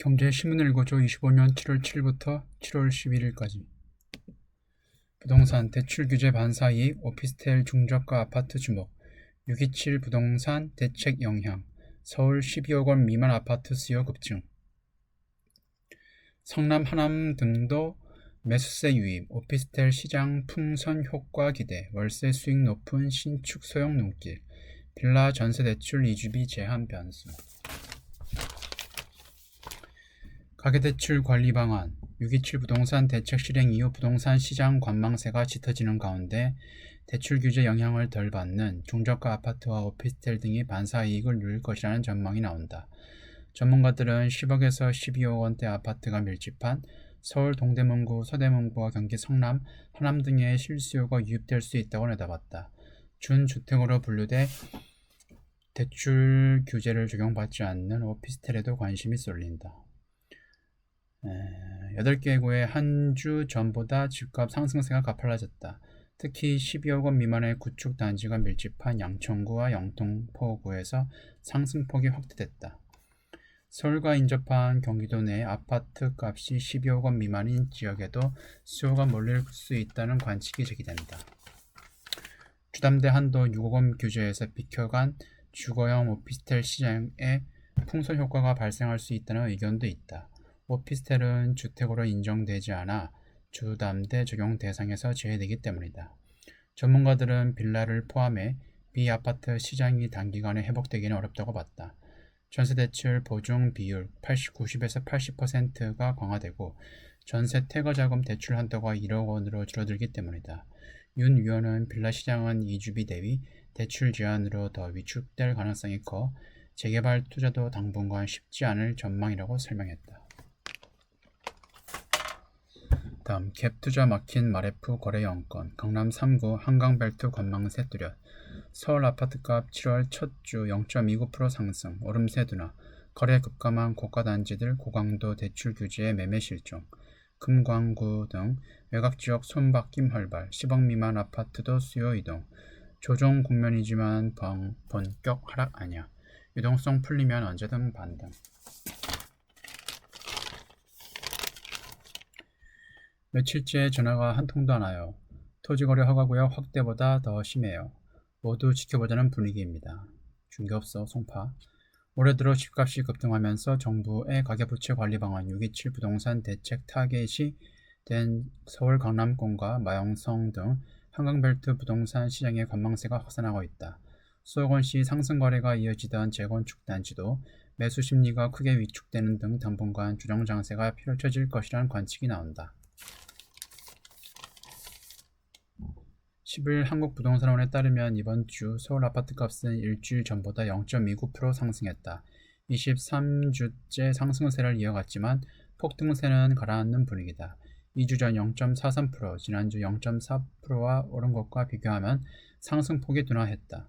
경제신문 읽어줘 25년 7월 7일부터 7월 11일까지 부동산 대출 규제 반사 이익 오피스텔 중저가 아파트 주목 627 부동산 대책 영향 서울 12억 원 미만 아파트 수요 급증 성남 하남 등도 매수세 유입 오피스텔 시장 풍선 효과 기대 월세 수익 높은 신축 소형 눈길 빌라 전세 대출 이주비 제한 변수 가계대출 관리 방안 627 부동산 대책 실행 이후 부동산 시장 관망세가 짙어지는 가운데 대출 규제 영향을 덜 받는 중저가 아파트와 오피스텔 등이 반사이익을 누릴 것이라는 전망이 나온다. 전문가들은 10억에서 12억 원대 아파트가 밀집한 서울 동대문구, 서대문구와 경기 성남, 하남 등의 실수요가 유입될 수 있다고 내다봤다. 준주택으로 분류돼 대출 규제를 적용받지 않는 오피스텔에도 관심이 쏠린다. 8개 구에 한 주 전보다 집값 상승세가 가팔라졌다. 특히 12억 원 미만의 구축 단지가 밀집한 양천구와 영등포구에서 상승폭이 확대됐다. 서울과 인접한 경기도 내 아파트 값이 12억 원 미만인 지역에도 수요가 몰릴 수 있다는 관측이 제기된다. 주담대 한도 6억 원 규제에서 비켜간 주거형 오피스텔 시장에 풍선 효과가 발생할 수 있다는 의견도 있다. 오피스텔은 주택으로 인정되지 않아 주담대 적용 대상에서 제외되기 때문이다. 전문가들은 빌라를 포함해 비아파트 시장이 단기간에 회복되기는 어렵다고 봤다. 전세대출 보증 비율 90에서 80%가 강화되고 전세 퇴거자금 대출 한도가 1억 원으로 줄어들기 때문이다. 윤 위원은 빌라 시장은 이주비 대비 대출 제한으로 더 위축될 가능성이 커 재개발 투자도 당분간 쉽지 않을 전망이라고 설명했다. 다음 갭투자 막힌 마레프 거래 영건 강남 3구 한강벨트 관망세 뚜렷 서울 아파트값 7월 첫 주 0.29% 상승 오름세 둔화 거래 급감한 고가단지들 고강도 대출 규제의 매매 실종 금광구 등 외곽지역 손바뀜 활발 10억 미만 아파트도 수요 이동 조정 국면이지만 본격 하락 아니야 유동성 풀리면 언제든 반등 며칠째 전화가 한 통도 안 와요. 토지거래 허가구역 확대보다 더 심해요. 모두 지켜보자는 분위기입니다. 중개업소 송파 올해 들어 집값이 급등하면서 정부의 가계부채 관리 방안 627 부동산 대책 타겟이 된 서울 강남권과 마영성 등 한강벨트 부동산 시장의 관망세가 확산하고 있다. 수억 원씩 상승 거래가 이어지던 재건축 단지도 매수 심리가 크게 위축되는 등 당분간 조정 장세가 펼쳐질 것이라는 관측이 나온다. 10일 한국부동산원에 따르면 이번 주 서울 아파트값은 일주일 전보다 0.29% 상승했다. 23주째 상승세를 이어갔지만 폭등세는 가라앉는 분위기다. 2주 전 0.43%, 지난주 0.4%와 오른 것과 비교하면 상승폭이 둔화했다.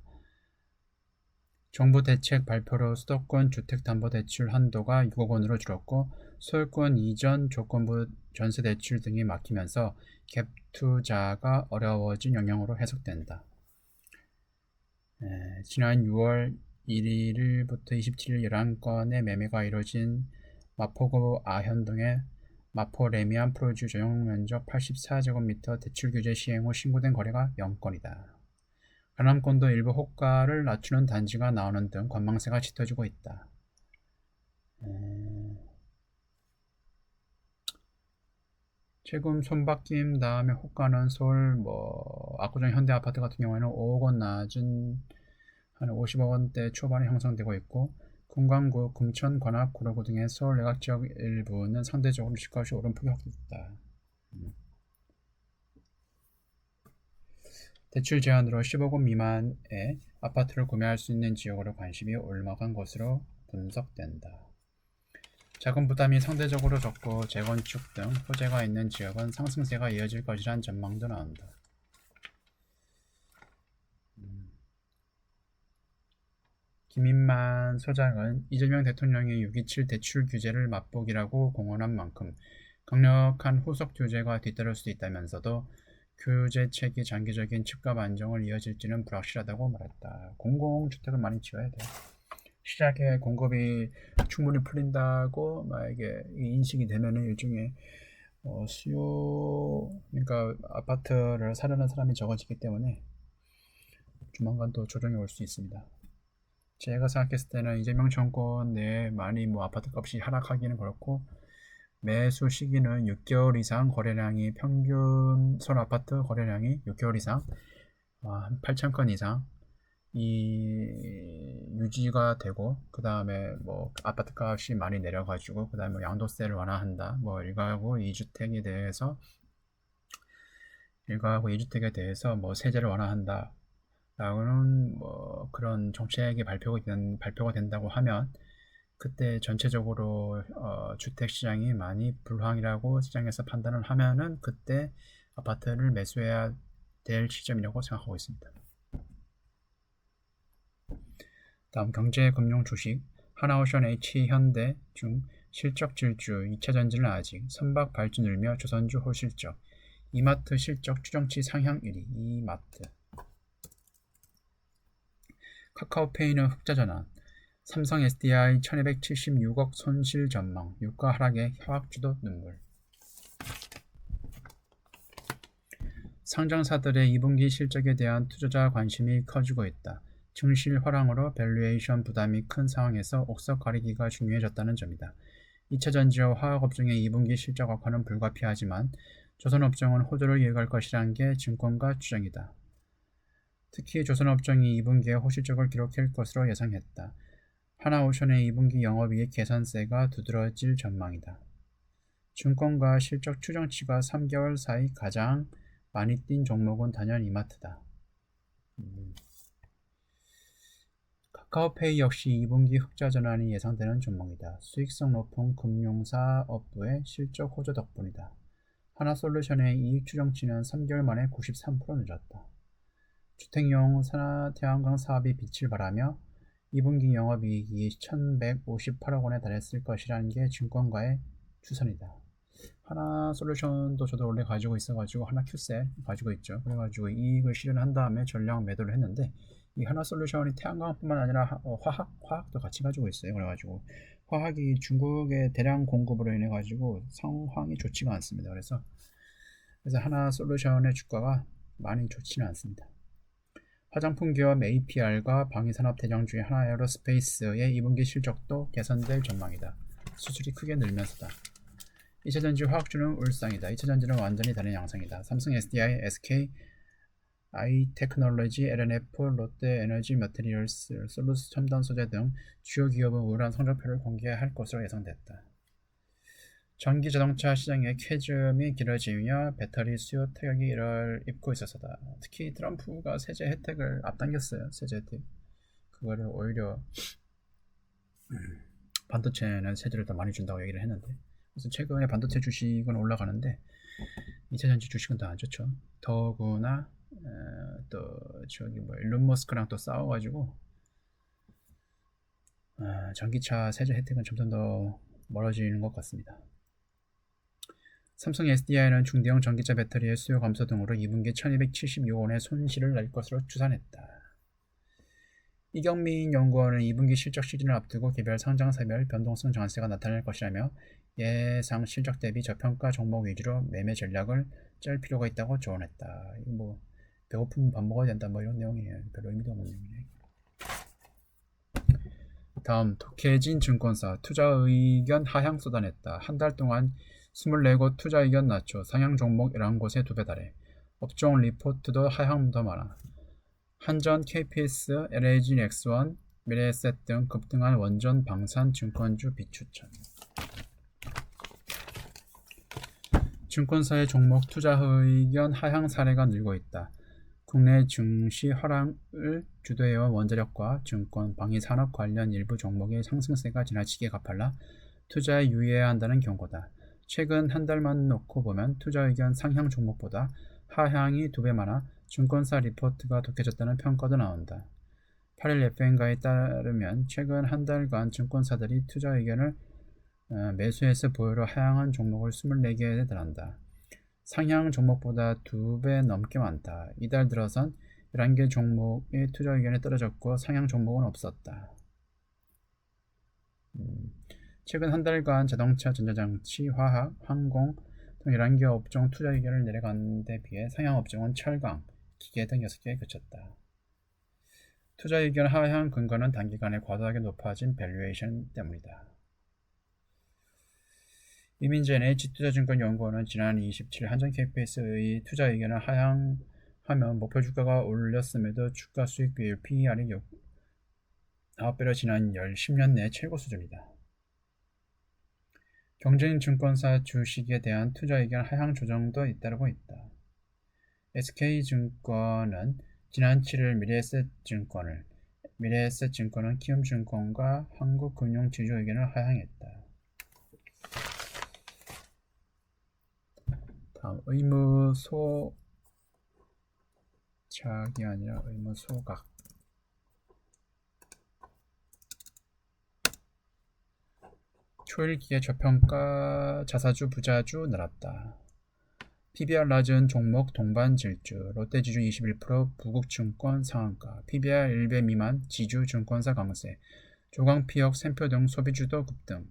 정부 대책 발표로 수도권 주택담보대출 한도가 6억 원으로 줄었고 소유권 이전 조건부 전세대출 등이 막히면서 갭 투자가 어려워진 영향으로 해석된다. 지난 6월 1일부터 27일 11건의 매매가 이뤄진 마포구 아현동의 마포 레미안 프로주 전용 면적 84제곱미터 대출 규제 시행 후 신고된 거래가 0건이다. 강남권도 일부 호가를 낮추는 단지가 나오는 등 관망세가 짙어지고 있다. 최근 손바뀜 다음에 호가는 서울 압구정 현대아파트 같은 경우에는 5억 원 낮은 한 50억 원대 초반에 형성되고 있고 금광구, 금천, 관악, 구로구 등의 서울 외곽 지역 일부는 상대적으로 집값이 오름폭이 확대됐다. 대출 제한으로 10억 원 미만의 아파트를 구매할 수 있는 지역으로 관심이 올라간 것으로 분석된다. 자금 부담이 상대적으로 적고 재건축 등 호재가 있는 지역은 상승세가 이어질 것이란 전망도 나온다. 김인만 소장은 이재명 대통령이 627 대출 규제를 맛보기라고 공언한 만큼 강력한 후속 규제가 뒤따를 수도 있다면서도 규제책이 장기적인 집값 안정을 이어질지는 불확실하다고 말했다. 공공주택을 많이 지어야 돼. 시장에 공급이 충분히 풀린다고 막 이게 인식이 되면은 일종의 수요, 그러니까 아파트를 사려는 사람이 적어지기 때문에 조만간 또 조정이 올 수 있습니다. 제가 생각했을 때는 이재명 정권 내에 많이 뭐 아파트 값이 하락하기는 그렇고, 매수 시기는 6개월 이상 거래량이, 평균 서울 아파트 거래량이 6개월 이상 한 8천 건 이상 유지가 되고, 그 다음에 뭐 아파트 값이 많이 내려가지고, 그 다음에 양도세를 완화한다, 뭐 일가구 2주택에 대해서 뭐 세제를 완화한다 라고는 뭐 그런 정책이 발표가 된다고 하면, 그때 전체적으로 주택 시장이 많이 불황이라고 시장에서 판단을 하면은 그때 아파트를 매수해야 될 시점이라고 생각하고 있습니다. 다음 경제금융 주식, 하나오션 H 현대 중 실적 질주, 2차전지는 아직, 선박 발주 늘며 조선주 호실적, 이마트 실적 추정치 상향 1위, 이마트. 카카오페이는 흑자 전환, 삼성 SDI 1276억 손실 전망, 유가 하락에 화학주도 눈물. 상장사들의 2분기 실적에 대한 투자자 관심이 커지고 있다. 증시 화랑으로 밸류에이션 부담이 큰 상황에서 옥석 가리기가 중요해졌다는 점이다. 2차전지와 화학업종의 2분기 실적 악화는 불가피하지만 조선업종은 호조를 이어갈 것이라는 게 증권가 추정이다. 특히 조선업종이 2분기에 호실적을 기록할 것으로 예상했다. 하나오션의 2분기 영업이익 개선세가 두드러질 전망이다. 증권가 실적 추정치가 3개월 사이 가장 많이 뛴 종목은 단연 이마트다. 카카오페이 역시 2분기 흑자 전환이 예상되는 종목이다. 수익성 높은 금융사 업부의 실적 호조 덕분이다. 하나솔루션의 이익 추정치는 3개월 만에 93% 늘었다. 주택용 산하태양광 사업이 빛을 발하며 2분기 영업이익이 1158억 원에 달했을 것이라는 게 증권가의 추산이다. 하나솔루션도 저도 원래 가지고 있어가지고 하나큐셀 가지고 있죠. 그래가지고 이익을 실현한 다음에 전량 매도를 했는데, 이 하나솔루션이 태양광뿐만 아니라 화학도 같이 가지고 있어요. 그래가지고 화학이 중국의 대량 공급으로 인해 가지고 상황이 좋지가 않습니다. 그래서 하나솔루션의 주가가 많이 좋지는 않습니다. 화장품 기업 APR과 방위산업 대장주의 하나에어로스페이스의 2분기 실적도 개선될 전망이다. 수출이 크게 늘면서다. 2차전지 화학주는 울상이다. 2차전지는 완전히 다른 양상이다. 삼성 SDI, SK, 아이테크놀로지, LNF, 롯데에너지 매트리얼스, 솔루스 첨단 소재 등 주요 기업은 우울한 성적표를 공개할 것으로 예상됐다. 전기 자동차 시장의 캐즘이 길어지며 배터리 수요 타격이 이를 입고 있어서다. 특히 트럼프가 세제 혜택을 앞당겼어요. 세제 혜택. 그거를 오히려 반도체는 세제를 더 많이 준다고 얘기를 했는데, 그래서 최근에 반도체 주식은 올라가는데 2차전지 주식은 더 안 좋죠. 더구나 또 저기 뭐 일론 머스크랑 또 싸워가지고 전기차 세제 혜택은 점점 더 멀어지는 것 같습니다. 삼성 SDI는 중대형 전기차 배터리의 수요 감소 등으로 2분기 1276억 원의 손실을 낼 것으로 추산했다. 이경민 연구원은 2분기 실적 시즌을 앞두고 개별 상장사별 변동성 장세가 나타날 것이라며 예상 실적 대비 저평가 종목 위주로 매매 전략을 짤 필요가 있다고 조언했다. 이거 뭐 배고프면 밥 먹어야 된다 뭐 이런 내용이에요. 별로 의미도 없는 내용이에요. 다음, 독해진 증권사 투자 의견 하향 쏟아냈다. 한 달 동안 24곳 투자 의견 낮춰 상향 종목 11곳에 2배 달해. 업종 리포트도 하향 더 많아. 한전, KPS, LAG 넥스원, 미래에셋 등 급등한 원전, 방산, 증권주 비추천. 증권사의 종목 투자 의견 하향 사례가 늘고 있다. 국내 증시 하락을 주도해온 원자력과 증권, 방위산업 관련 일부 종목의 상승세가 지나치게 가팔라 투자에 유의해야 한다는 경고다. 최근 한 달만 놓고 보면 투자 의견 상향 종목보다 하향이 2배 많아 증권사 리포트가 독해졌다는 평가도 나온다. 8일 FN가에 따르면 최근 한 달간 증권사들이 투자 의견을 매수해서 보유로 하향한 종목을 24개에 달한다. 상향 종목보다 2배 넘게 많다. 이달 들어선 11개 종목의 투자 의견이 떨어졌고 상향 종목은 없었다. 최근 한 달간 자동차, 전자장치, 화학, 항공 등 11개 업종 투자 의견을 내려간 데 비해 상향 업종은 철강, 기계 등 6개에 그쳤다. 투자 의견 하향 근거는 단기간에 과도하게 높아진 밸류에이션 때문이다. 이민재 NH투자증권연구원은 지난 27일 한전 KPS의 투자 의견을 하향하면 목표 주가가 올렸음에도 주가 수익 비율 PER이 9배로 지난 10년 내 최고 수준이다. 경쟁 증권사 주식에 대한 투자 의견 하향 조정도 잇따르고 있다. SK증권은 지난 7일 미래에셋증권은 키움증권과 한국금융지주 의견을 하향했다. 다음 의무 소착이 아니라 의무 소각. 초일 기계 저평가 자사주 부자주 늘었다. PBR 낮은 종목 동반 질주, 롯데지주 21%, 부국증권 상한가, PBR 1배 미만 지주 증권사 강세, 조광피역 샘표 등 소비주도 급등,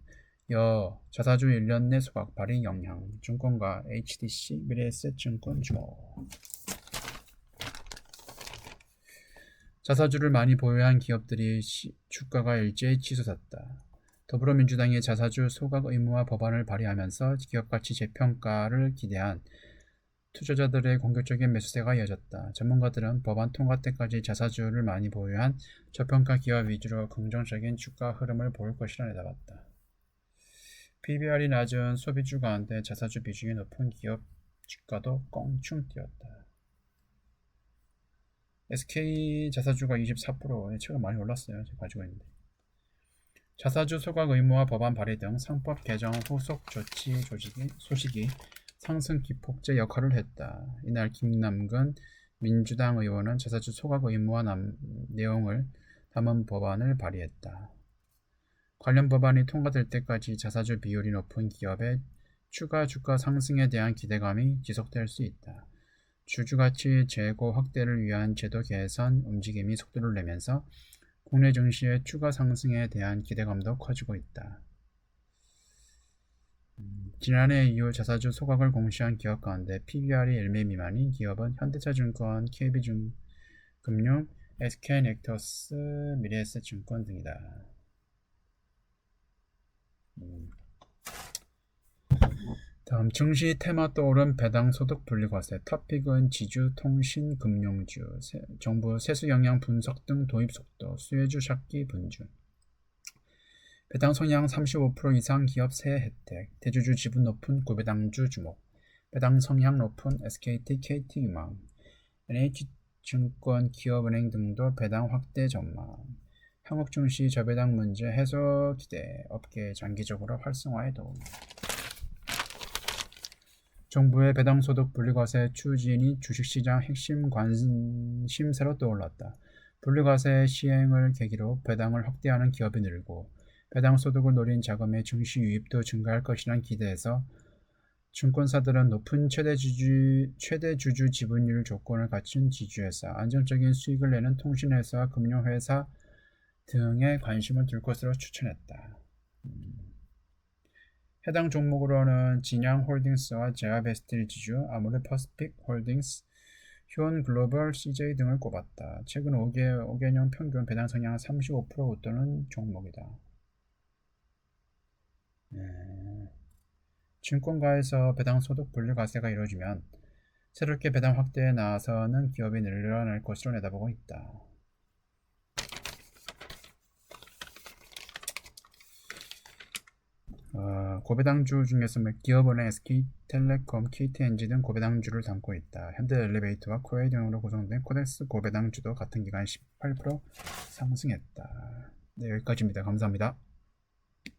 자사주 1년 내 소각 발휘 영향, 증권가 HDC 미래에셋증권 주목. 자사주를 많이 보유한 기업들이 주가가 일제히 치솟았다. 더불어민주당이 자사주 소각 의무화 법안을 발의하면서 기업가치 재평가를 기대한 투자자들의 공격적인 매수세가 이어졌다. 전문가들은 법안 통과 때까지 자사주를 많이 보유한 저평가 기업 위주로 긍정적인 주가 흐름을 보일 것이라 내다봤다. PBR이 낮은 소비주 가운데 자사주 비중이 높은 기업 주가도 껑충 뛰었다. SK 자사주가 24%, 최근 많이 올랐어요. 제가 가지고 있는데. 자사주 소각 의무화 법안 발의 등 상법 개정 후속 조치 소식이 상승 기폭제 역할을 했다. 이날 김남근 민주당 의원은 자사주 소각 의무화 내용을 담은 법안을 발의했다. 관련 법안이 통과될 때까지 자사주 비율이 높은 기업의 추가 주가 상승에 대한 기대감이 지속될 수 있다. 주주가치 재고 확대를 위한 제도 개선 움직임이 속도를 내면서 국내 증시의 추가 상승에 대한 기대감도 커지고 있다. 지난해 이후 자사주 소각을 공시한 기업 가운데 PBR이 1배 미만인 기업은 현대차증권, KB금융, SK넥터스, 미래에셋증권 등이다. 다음 증시 테마 떠오른 배당소득 분리과세. 토픽은 지주, 통신, 금융주, 정부 세수 영향 분석 등 도입 속도, 수혜주 찾기 분주. 배당 성향 35% 이상 기업 세액 혜택, 대주주 지분 높은 고배당주 주목, 배당 성향 높은 SKT, KT유망, NH증권, 기업은행 등도 배당 확대 전망, 한국 증시 저배당 문제 해소 기대, 업계 장기적으로 활성화에 도움. 정부의 배당소득 분리과세 추진이 주식시장 핵심 관심사로 떠올랐다. 분리과세 시행을 계기로 배당을 확대하는 기업이 늘고 배당소득을 노린 자금의 증시 유입도 증가할 것이란 기대에서 증권사들은 높은 최대 주주 지분율 조건을 갖춘 지주회사, 안정적인 수익을 내는 통신회사, 금융회사 등에 관심을 둘 것으로 추천했다. 해당 종목으로는 진양홀딩스와 제아베스틸 지주, 아모레퍼시픽 홀딩스, 휴원글로벌, CJ 등을 꼽았다. 최근 5개년 평균 배당 성향 35% 웃도는 종목이다. 증권가에서 배당소득 분리과세가 이루어지면 새롭게 배당 확대에 나서는 기업이 늘어날 것으로 내다보고 있다. 고배당주 중에서 기업은행, SK텔레콤, KTNG 등 고배당주를 담고 있다. 현대엘리베이터와 코웨이 등으로 구성된 코덱스 고배당주도 같은 기간 18% 상승했다. 네, 여기까지입니다. 감사합니다.